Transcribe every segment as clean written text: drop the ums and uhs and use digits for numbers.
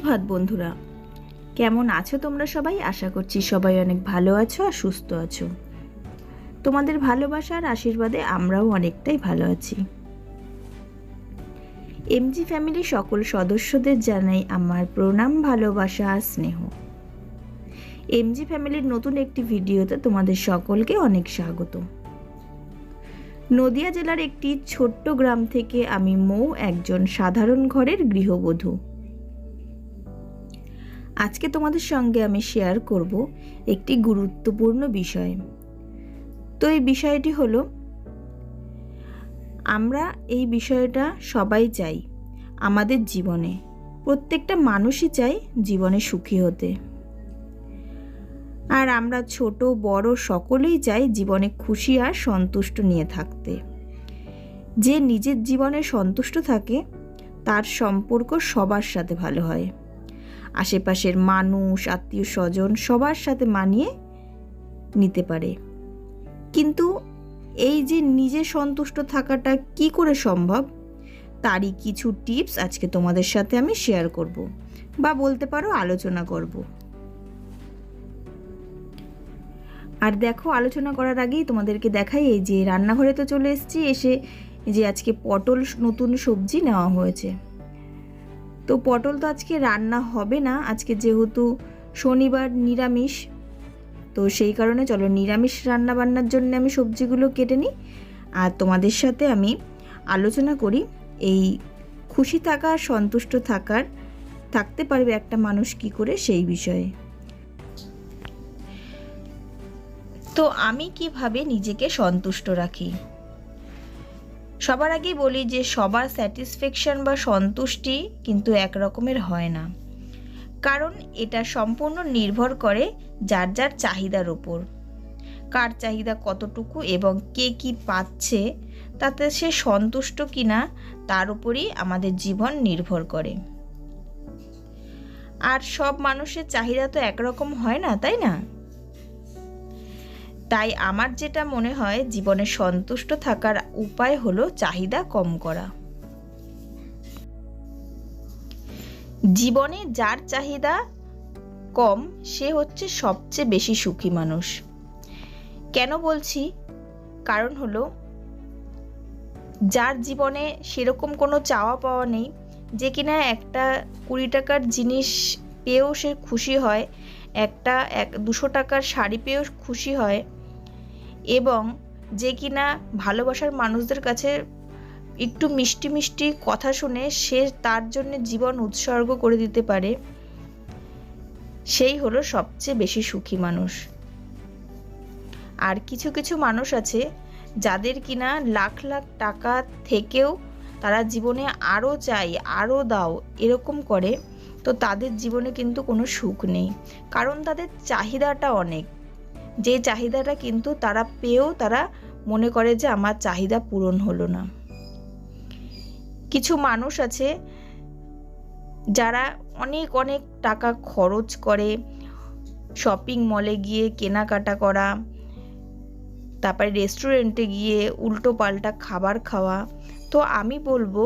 সুপ্রভাত বন্ধুরা, কেমন আছো তোমরা সবাই? আশা করছি সবাই অনেক ভালো আছো আর সুস্থ আছো। তোমাদের ভালোবাসা আর আশীর্বাদে আমরাও অনেকটাই ভালো আছি। এমজি ফ্যামিলির সকল সদস্যদের জানাই আমার প্রণাম, ভালোবাসা আর স্নেহ। এমজি ফ্যামিলির নতুন একটি ভিডিওতে তোমাদের সকলকে অনেক স্বাগত। নদিয়া জেলার একটি ছোট্ট গ্রাম থেকে আমি মৌ, একজন সাধারণ ঘরের গৃহবধূ। আজকে তোমাদের সঙ্গে আমি শেয়ার করব একটি গুরুত্বপূর্ণ বিষয়। তো এই বিষয়টি হলো, আমরা এই বিষয়টা সবাই চাই আমাদের জীবনে, প্রত্যেকটা মানুষই চাই জীবনে সুখী হতে। আর আমরা ছোট বড় সকলেই চাই জীবনে খুশি আর সন্তুষ্ট নিয়ে থাকতে। যে নিজের জীবনে সন্তুষ্ট থাকে তার সম্পর্ক সবার সাথে ভালো হয়, আশেপাশের মানুষ, আত্মীয় স্বজন সবার সাথে মানিয়ে নিতে পারে। কিন্তু এই যে নিজে সন্তুষ্ট থাকাটা কি করে সম্ভব, তারই কিছু টিপস আজকে তোমাদের সাথে আমি শেয়ার করব, বা বলতে পারো আলোচনা করব। আর দেখো, আলোচনা করার আগেই তোমাদেরকে দেখাই, এই যে রান্নাঘরে তো চলে এসেছি, এসে যে আজকে পটল নতুন সবজি নেওয়া হয়েছে। তো পটল তো আজকে রান্না হবে না, আজকে যেহেতু শনিবার নিরামিষ, তো সেই কারণে চলো নিরামিষ রান্না বান্নার জন্য আমি সবজিগুলো কেটে নিই আর তোমাদের সাথে আমি আলোচনা করি এই খুশি থাকা, সন্তুষ্ট থাকতে পারবে একটা মানুষ কি করে, সেই বিষয়ে। তো আমি কিভাবে নিজেকে সন্তুষ্ট রাখি? সবার আগেই বলি যে সবার স্যাটিসফ্যাকশন বা সন্তুষ্টি কিন্তু এক রকমের হয় না, কারণ এটা সম্পূর্ণ নির্ভর করে যার যার চাহিদার উপর। কার চাহিদা কতটুকু এবং কে কি পাচ্ছে তাতে সে সন্তুষ্ট কিনা তার উপরই আমাদের জীবন নির্ভর করে। আর সব মানুষের চাহিদা তো একরকম হয় না, তাই না? তাই আমার যেটা মনে হয়, জীবনে সন্তুষ্ট থাকার উপায় হলো চাহিদা কম করা। জীবনে যার চাহিদা কম সে হচ্ছে সবচেয়ে বেশি সুখী মানুষ। কেন বলছি? কারণ হলো, যার জীবনে সেরকম কোনো চাওয়া পাওয়া নেই, যে কিনা একটা 20 টাকার জিনিস পেয়েও সে খুশি হয়, একটা 200 টাকার শাড়ি পেয়েও খুশি হয়, এবং যে কিনা ভালোবাসার মানুষদের কাছে একটু মিষ্টি মিষ্টি কথা শুনে সে তার জন্য জীবন উৎসর্গ করে দিতে পারে, সেই হলো সবচেয়ে বেশি সুখী মানুষ। আর কিছু কিছু মানুষ আছে যাদের কিনা লাখ লাখ টাকা থেকেও তারা জীবনে আরও চাই, আরও দাও এরকম করে, তো তাদের জীবনে কিন্তু কোনো সুখ নেই, কারণ তাদের চাহিদাটা অনেক। যে চাহিদাটা কিন্তু তারা পেয়েও তারা মনে করে যে আমার চাহিদা পূরণ হলো না। কিছু মানুষ আছে যারা অনেক অনেক টাকা খরচ করে শপিং মলে গিয়ে কেনাকাটা করা, তারপরে রেস্টুরেন্টে গিয়ে উল্টো পাল্টা খাবার খাওয়া। তো আমি বলবো,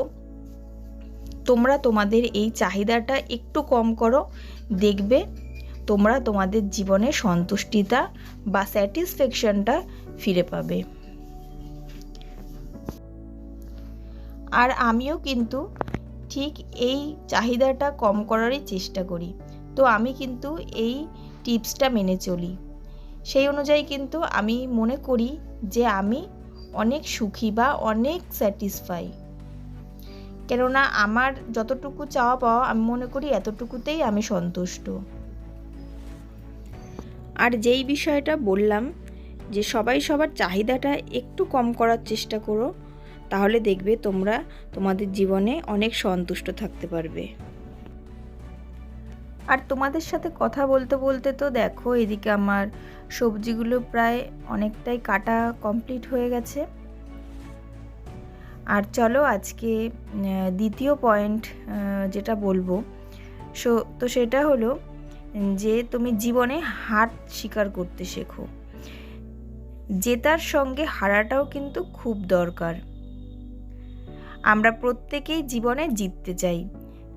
তোমরা তোমাদের এই চাহিদাটা একটু কম করো, দেখবে তোমরা তোমাদের জীবনে সন্তুষ্টিতা বা স্যাটিসফ্যাকশনটা ফিরে পাবে। আর আমিও কিন্তু ঠিক এই চাহিদাটা কম করারই চেষ্টা করি। তো আমি কিন্তু এই টিপসটা মেনে চলি, সেই অনুযায়ী কিন্তু আমি মনে করি যে আমি অনেক সুখী বা অনেক স্যাটিসফাই। কেননা আমার যতটুকু চাওয়া পাওয়া, আমি মনে করি এতটুকুতেই আমি সন্তুষ্ট। আর যেই বিষয়টা বললাম যে সবাই সবার চাহিদাটা একটু কম করার চেষ্টা করো, তাহলে দেখবে তোমরা তোমাদের জীবনে অনেক সন্তুষ্ট থাকতে পারবে। আর তোমাদের সাথে কথা বলতে বলতে তো দেখো, এদিকে আমার সবজিগুলো প্রায় অনেকটাই কাটা কমপ্লিট হয়ে গেছে। আর চলো আজকে দ্বিতীয় পয়েন্ট যেটা বলবো, তো সেটা হলো যে তুমি জীবনে হার স্বীকার করতে শেখো। জেতার সঙ্গে হারাটাও কিন্তু খুব দরকার। আমরা প্রত্যেকেই জীবনে জিততে চাই,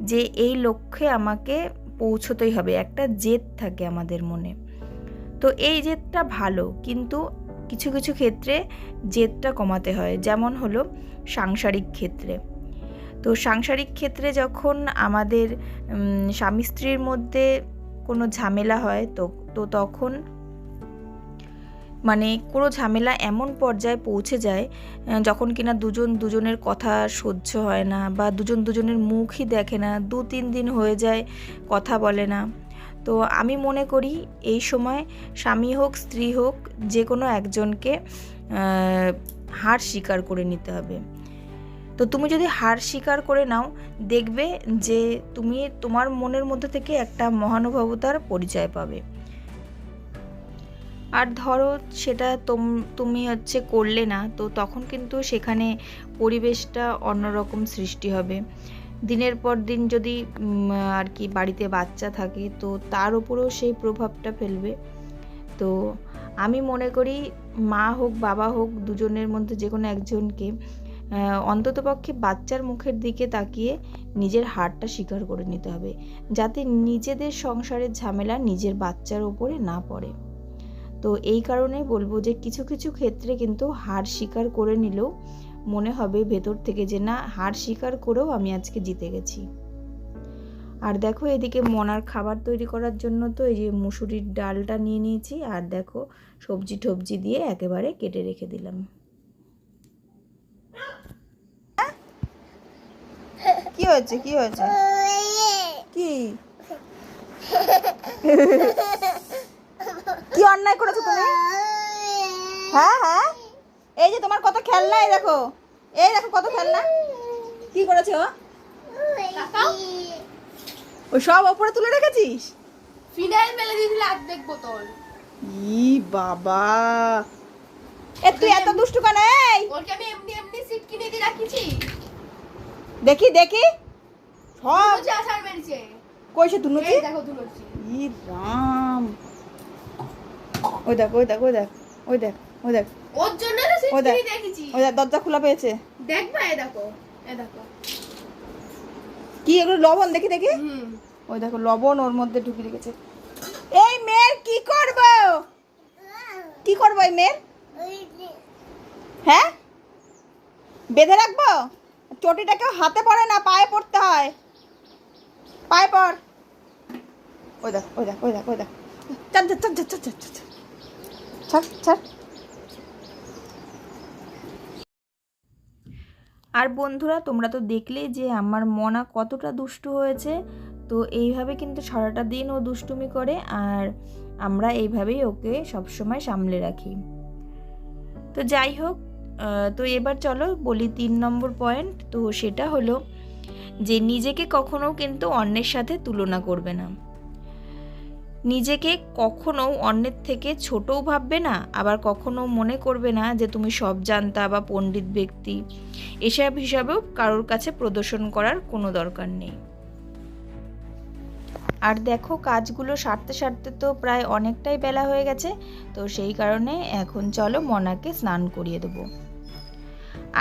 যে এই লক্ষ্যে আমাকে পৌঁছতেই হবে, একটা জেদ থাকে আমাদের মনে। তো এই জেদটা ভালো, কিন্তু কিছু কিছু ক্ষেত্রে জেদটা কমাতে হয়। যেমন হলো সাংসারিক ক্ষেত্রে। তো সাংসারিক ক্ষেত্রে যখন আমাদের স্বামী স্ত্রীর মধ্যে কোনো ঝামেলা হয়, তো তখন মানে কোনো ঝামেলা এমন পর্যায়ে পৌঁছে যায় যখন কিনা দুজনের কথা সহ্য হয় না, বা দুজনের মুখই দেখে না, 2-3 দিন হয়ে যায় কথা বলে না। তো আমি মনে করি এই সময় স্বামী হোক স্ত্রী হোক যে কোনো একজনকে হার স্বীকার করে নিতে হবে। তো তুমি যদি হার স্বীকার করে নাও, দেখবে যে তুমি তোমার মনের মধ্যে থেকে একটা মহানুভবতার পরিচয় পাবে। আর ধরো সেটা তুমি করলে না, তো তখন কিন্তু সেখানে পরিবেশটা অন্যরকম সৃষ্টি হবে। দিনের পর দিন যদি আর কি বাড়িতে বাচ্চা থাকে, তো তার উপরেও সেই প্রভাবটা ফেলবে। তো আমি মনে করি মা হোক বাবা হোক, দুজনের মধ্যে যে কোনো একজনকে অন্ততপক্ষে বাচ্চার মুখের দিকে তাকিয়ে নিজের হারটা স্বীকার করে নিতে হবে, যাতে নিজেদের সংসারের ঝামেলা নিজের বাচ্চার ওপরে না পড়ে। তো এই কারণেই বলবো যে কিছু কিছু ক্ষেত্রে কিন্তু হার স্বীকার করে নিলেও মনে হবে ভেতর থেকে যে না, হার স্বীকার করেও আমি আজকে জিতে গেছি। আর দেখো এদিকে মনার খাবার তৈরি করার জন্য তো এই যে মুসুরির ডালটা নিয়ে নিয়েছি, আর দেখো সবজি টবজি দিয়ে একেবারে কেটে রেখে দিলাম। কি হয়েছে কি হয়েছে কি কি অন্যায় করেছো তুমি? হ্যাঁ হ্যাঁ, এই যে তোমার কত খেলনা, এই দেখো কত খেলনা। কি করেছো? ওই সব ওপরে তুলে রেখেছিস? ফিনাইল মেলে দিয়েছিল অর্ধেক বোতল। ই বাবা, তুই এত দুষ্টু কেন? এই ওকে আমি এমনি সিট কিনে দিয়ে রাখিছি। দেখি সব যে আসার বেরিয়েছে। কইছে দুনুচি? এই দেখো দুনুচি। ই রাম, ওই দেখ ওর জন্য তো সিট কিনে রেখেছি। ওই দেখ দরজা খোলা পেয়েছে। দেখবা, এই দেখো কি এগুলো? লবণ, দেখি ওই দেখো লবণ ওর মধ্যে ঢুকে রেখেছে। এই মেয়ের কি করব এই মেয়ের? হ্যাঁ, বেঁধে রাখবো? চটিটা কেউ হাতে পড়ে না, পায়ে পড়তে হয়। পায়ে পড়। ওই দেখ ছাড়। আর বন্ধুরা, তোমরা তো দেখলেই যে আমার মনা কতটা দুষ্টু হয়েছে। তো এইভাবে কিন্তু সারাটা দিন ও দুষ্টুমি করে, আর আমরা এইভাবেই ওকে সবসময় সামলে রাখি। তো যাই হোক, তো এবার চলো বলি 3 নম্বর পয়েন্ট। তো সেটা হলো যে নিজেকে কখনো কিন্তু অন্যের সাথে তুলনা করবে না। নিজেকে কখনো অন্যের থেকে ছোটও ভাববে না, আবার কখনো মনে করবে না যে তুমি সব জানতা বা পণ্ডিত ব্যক্তি। এসব হিসাবেও কারোর কাছে প্রদর্শন করার কোনো দরকার নেই। আর দেখো কাজগুলো সারতে তো প্রায় অনেকটাই বেলা হয়ে গেছে। তো সেই কারণে এখন চলো মনাকে স্নান করিয়ে দেবো।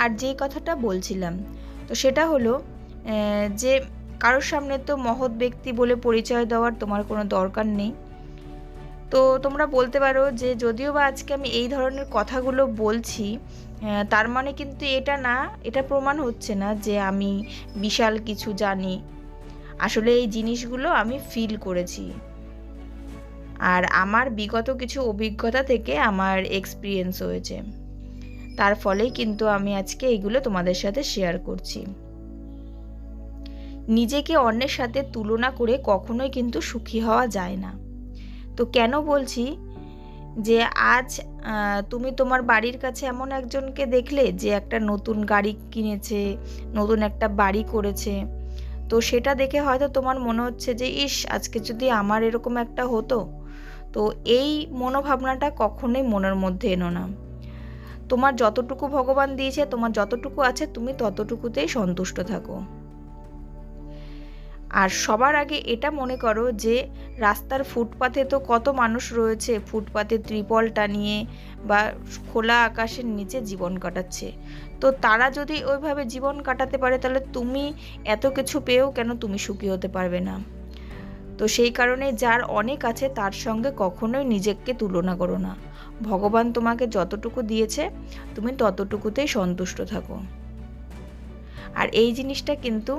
আর যেই কথাটা বলছিলাম, তো সেটা হলো যে কারোর সামনে তো মহৎ ব্যক্তি বলে পরিচয় দেওয়ার তোমার কোনো দরকার নেই। তো তোমরা বলতে পারো যে যদিও বা আজকে আমি এই ধরনের কথাগুলো বলছি, তার মানে কিন্তু এটা প্রমাণ হচ্ছে না যে আমি বিশাল কিছু জানি। আসলে এই জিনিসগুলো আমি ফিল করেছি, আর আমার বিগত কিছু অভিজ্ঞতা থেকে আমার এক্সপিরিয়েন্স হয়েছে। তার ফলেই কিন্তু আমি আজকে এইগুলো তোমাদের সাথে শেয়ার করছি। নিজেকে অন্যের সাথে তুলনা করে কখনোই কিন্তু সুখী হওয়া যায় না। তো কেন বলছি, যে আজ তুমি তোমার বাড়ির কাছে এমন একজনকে দেখলে যে একটা নতুন গাড়ি কিনেছে, নতুন একটা বাড়ি করেছে, তো সেটা দেখে হয়তো তোমার মনে হচ্ছে যে ইস, আজকে যদি আমার এরকম একটা হতো। তো এই মনোভাবনাটা কখনোই মনের মধ্যে এনো না। তোমার যতটুকু ভগবান দিয়েছে, তোমার যতটুকু আছে, তুমি ততটুকুতেই সন্তুষ্ট থাকো। আর সবার আগে এটা মনে করো যে রাস্তার ফুটপাথে তো কত মানুষ রয়েছে, ফুটপাথে ত্রিপল টানিয়ে বা খোলা আকাশের নিচে জীবন কাটাচ্ছে। তো তারা যদি ওইভাবে জীবন কাটাতে পারে, তাহলে তুমি এত কিছু পেয়েও কেন তুমি সুখী হতে পারবে না? তো সেই কারণে যার অনেক আছে তার সঙ্গে কখনোই নিজেকে তুলনা করো না। ভগবান তোমাকে যতটুকু দিয়েছে তুমি ততটুকুতেই সন্তুষ্ট থাকো। আর এই জিনিসটা কিন্তু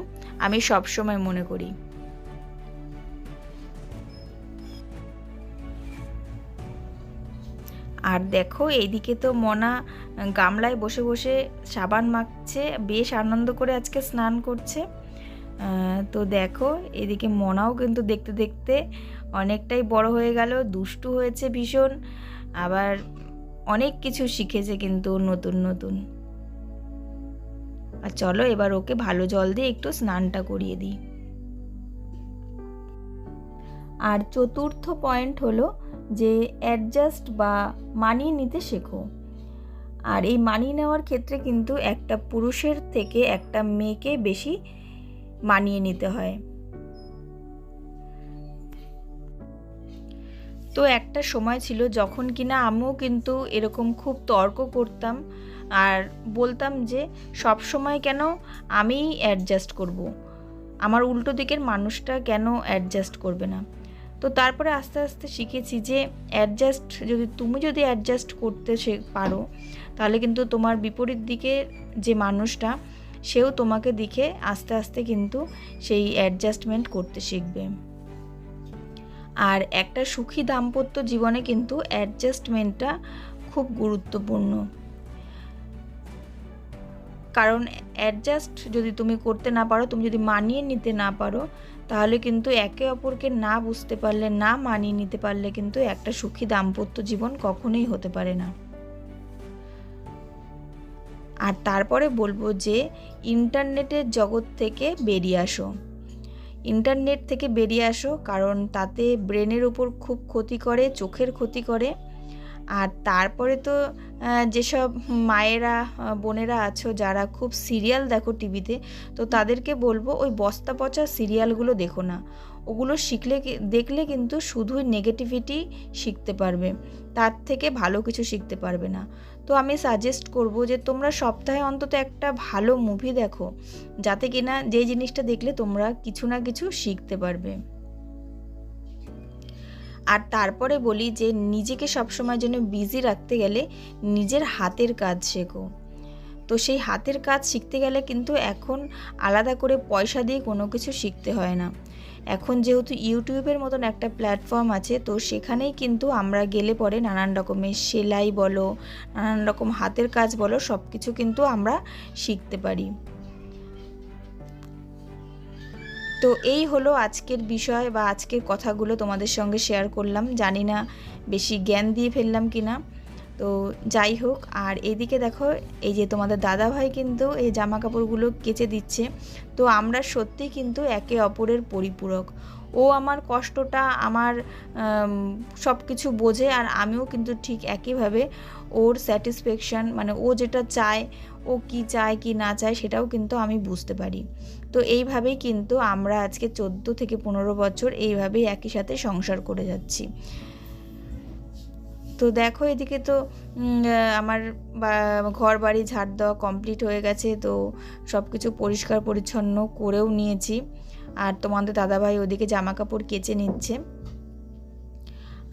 আমি সবসময় মনে করি। আর দেখো এইদিকে তো মনা গামলায় বসে বসে সাবান মাখছে, বেশ আনন্দ করে আজকে স্নান করছে। তো দেখো এদিকে মনাও কিন্তু দেখতে দেখতে অনেকটাই বড় হয়ে গেল, দুষ্টু হয়েছে ভীষণ, আবার অনেক কিছু শিখেছে কিন্তু নতুন নতুন। আর চলো এবার ওকে ভালো জল দিয়ে একটু স্নানটা করিয়ে দিই। আর চতুর্থ পয়েন্ট হলো যে অ্যাডজাস্ট বা মানিয়ে নিতে শেখো। আর এই মানিয়ে নেওয়ার ক্ষেত্রে কিন্তু একটা পুরুষের থেকে একটা মেয়েকে বেশি মানিয়ে নিতে হয়। তো একটা সময় ছিল যখন কিনা আমিও কিন্তু এরকম খুব তর্ক করতাম আর বলতাম যে সব সময় কেন আমি অ্যাডজাস্ট করব, আমার উল্টো দিকের মানুষটা কেন অ্যাডজাস্ট করবে না। তো তারপরে আস্তে আস্তে শিখেছি যে তুমি যদি অ্যাডজাস্ট করতে পারো, তাহলে কিন্তু তোমার বিপরীত দিকে যে মানুষটা সেও তোমাকে দেখে আস্তে আস্তে কিন্তু সেই অ্যাডজাস্টমেন্ট করতে শিখবে। আর একটা সুখী দাম্পত্য জীবনে কিন্তু অ্যাডজাস্টমেন্টটা খুব গুরুত্বপূর্ণ। কারণ অ্যাডজাস্ট যদি তুমি করতে না পারো, তুমি যদি মানিয়ে নিতে না পারো, তাহলে কিন্তু একে অপরকে না বুঝতে পারলে, না মানিয়ে নিতে পারলে কিন্তু একটা সুখী দাম্পত্য জীবন কখনোই হতে পারে না। আর তারপরে বলবো যে ইন্টারনেটের জগৎ থেকে বেরিয়ে আসো। ইন্টারনেট থেকে বেরিয়ে আসো, কারণ তাতে ব্রেনের উপর খুব ক্ষতি করে, চোখের ক্ষতি করে। আর তারপরে তো যেসব মায়েরা বোনেরা আছো যারা খুব সিরিয়াল দেখো টিভিতে, তো তাদেরকে বলবো ওই বস্তা পচা সিরিয়ালগুলো দেখো না। ওগুলো দেখলে কিন্তু শুধুই নেগেটিভিটি শিখতে পারবে, তার থেকে ভালো কিছু শিখতে পারবে না। তো আমি সাজেস্ট করব যে তোমরা সপ্তাহে অন্তত একটা ভালো মুভি দেখো, যাতে কিনা যে জিনিসটা দেখলে তোমরা কিছু না কিছু শিখতে পারবে। আর তারপরে বলি যে নিজেকে সবসময় জন্য বিজি রাখতে গেলে নিজের হাতের কাজ শেখো। তো সেই হাতের কাজ শিখতে গেলে কিন্তু এখন আলাদা করে পয়সা দিয়ে কোনো কিছু শিখতে হয় না। এখন যেহেতু ইউটিউবের মতন একটা প্ল্যাটফর্ম আছে, তো সেখানেই কিন্তু আমরা গেলে পরে নানান রকমের সেলাই বলো, নানান রকম হাতের কাজ বলো, সব কিছু কিন্তু আমরা শিখতে পারি। তো এই হলো আজকের বিষয় বা আজকের কথাগুলো তোমাদের সঙ্গে শেয়ার করলাম। জানি না বেশি জ্ঞান দিয়ে ফেললাম কি না, তো যাই হোক। আর এদিকে দেখো এই যে তোমাদের দাদাভাই কিন্তু এই জামা কাপড়গুলো কেচে দিচ্ছে। তো আমরা সত্যি কিন্তু একে অপরের পরিপূরক। ও আমার কষ্টটা, আমার সব কিছু বোঝে, আর আমিও কিন্তু ঠিক একইভাবে ওর স্যাটিসফ্যাকশান, মানে ও যেটা চায়, ও কি চায় কি না চায় সেটাও কিন্তু আমি বুঝতে পারি। তো এইভাবেই কিন্তু আমরা আজকে 14 থেকে 15 বছর এইভাবেই একই সাথে সংসার করে যাচ্ছি। তো দেখো এদিকে তো আমার ঘর বাড়ি ঝাড় দেওয়া কমপ্লিট হয়ে গেছে, তো সব কিছু পরিষ্কার পরিচ্ছন্ন করেও নিয়েছি। আর তোমাদের দাদাভাই ওদিকে জামা কাপড় কেচে নিচ্ছে।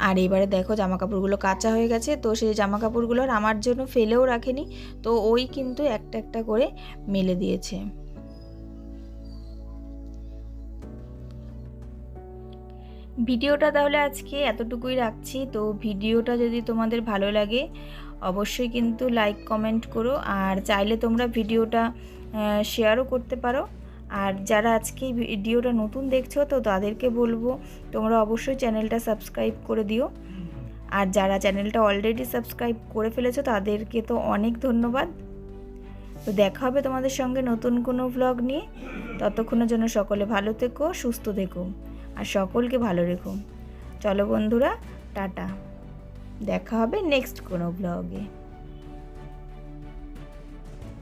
আর এবারে দেখো জামা কাপড়গুলো কাঁচা হয়ে গেছে, তো সেই জামা কাপড়গুলো আমার জন্য ফেলেও রাখেনি, তো ওই কিন্তু একটা একটা করে মেলে দিয়েছে। ভিডিওটা তাহলে আজকে এতটুকুই রাখছি। তো ভিডিওটা যদি তোমাদের ভালো লাগে অবশ্যই কিন্তু লাইক কমেন্ট করো, আর চাইলে তোমরা ভিডিওটা শেয়ারও করতে পারো। আর যারা আজকে ভিডিওটা নতুন দেখছো, তো তাদেরকে বলবো তোমরা অবশ্যই চ্যানেলটা সাবস্ক্রাইব করে দিও। আর যারা চ্যানেলটা অলরেডি সাবস্ক্রাইব করে ফেলেছো তাদেরকে তো অনেক ধন্যবাদ। তো দেখা হবে তোমাদের সঙ্গে নতুন কোনো ভ্লগ নিয়ে। ততক্ষণের জন্য সকলে ভালো থেকো, সুস্থ থেকো, আর সকলকে ভালো রেখো। চলো বন্ধুরা, টাটা, দেখা হবে নেক্সট কোনো ব্লগে।